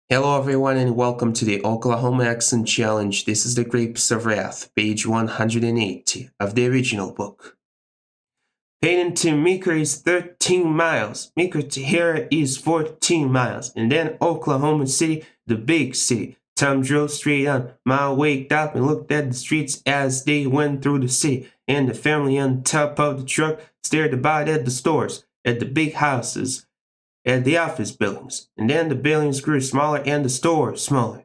Hello everyone and welcome to the Oklahoma Accent Challenge. This is the Grapes of Wrath, page 180 of the original book. Payton to Meeker is 13 miles. Meeker to Harrah is 14 miles. And then Oklahoma City, the big city. Tom drove straight on. Ma waked up and looked at the streets as they went through the city. And the family on top of the truck stared about at the stores, at the big houses, at the office buildings, and then the buildings grew smaller and the stores smaller.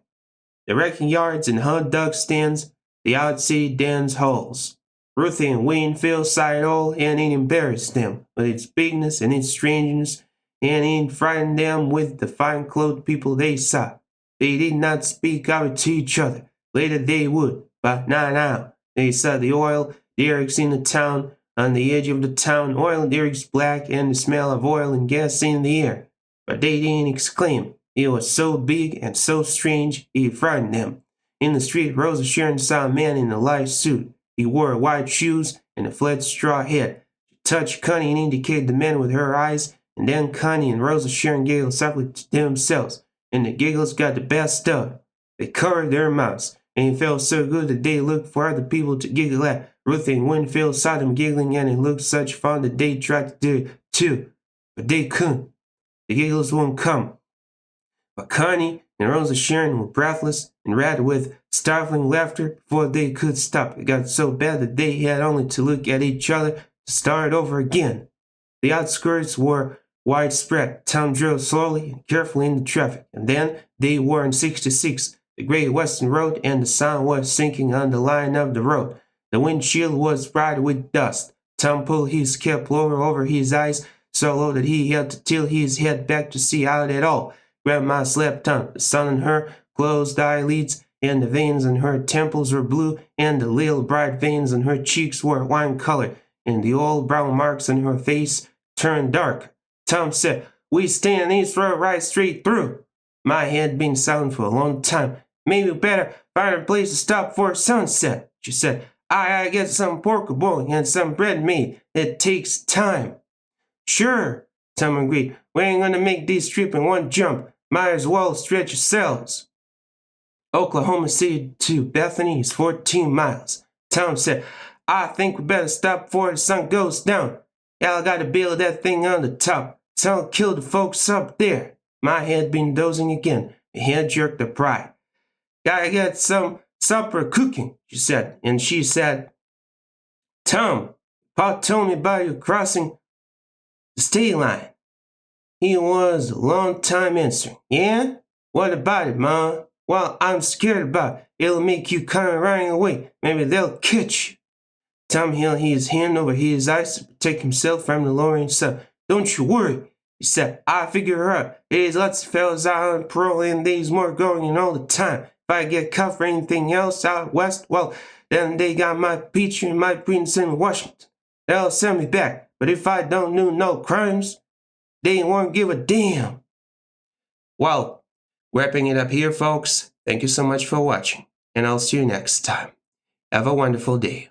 The wrecking yards and hot dog stands, the out-city dance halls. Ruthie and Winfield saw it all, and it embarrassed them with its bigness and its strangeness, and it frightened them with the fine-clothed people they saw. They did not speak of it to each other. Later they would, but not now. They saw the oil derricks in the town. On the edge of the town, oil derricks black and the smell of oil and gas in the air. But they didn't exclaim. It was so big and so strange, it frightened them. In the street, Rosa Sharon saw a man in a light suit. He wore white shoes and a flat straw hat. She touched Connie and indicated the man with her eyes, and then Connie and Rosa Sharon giggled softly to themselves, and the giggles got the best of it. They covered their mouths, and it felt so good that they looked for other people to giggle at. Ruthie and Winfield saw them giggling, and it looked such fun that they tried to do it too, but they couldn't. The giggles wouldn't come. But Connie and Rosa Sharon were breathless and red with stifling laughter before they could stop. It got so bad that they had only to look at each other to start over again. The outskirts were widespread. Tom drove slowly and carefully in the traffic, and then they were on 66, the Great Western Road, and the sun was sinking on the line of the road. The windshield was bright with dust. Tom pulled his cap lower over his eyes, so low that he had to tilt his head back to see out at all. Grandma slept on. The sun on her closed eyelids, and the veins on her temples were blue, and the little bright veins on her cheeks were wine colored, and the old brown marks on her face turned dark. Tom said, "We stay on this road right straight through." Ma had been silent for a long time. "Maybe we better find a place to stop for sunset," she said. "I gotta get some pork boiling and some bread made. It takes time." "Sure," Tom agreed. "We ain't gonna make this trip in one jump. Might as well stretch ourselves." Oklahoma City to Bethany is 14 miles. Tom said, "I think we better stop before the sun goes down. Y'all gotta build that thing on the top. Don't kill the folks up there." Ma had been dozing again. Her head jerked upright. "Gotta get some supper cooking," she said, and she said, "Tom, Pa told me about you crossing the state line." He was a long time answering. "Yeah? What about it, Ma?" "Well, I'm scared about it. It'll make you come running away. Maybe they'll catch you." Tom held his hand over his eyes to protect himself from the lowering sun. "Don't you worry," he said. "I figure her out. There's lots of fellas out on parole, and there's more going in all the time. If I get caught for anything else out west, well, then they got my picture and my prints in Washington. They'll send me back. But if I don't do no crimes, they won't give a damn." Well, wrapping it up here, folks. Thank you so much for watching, and I'll see you next time. Have a wonderful day.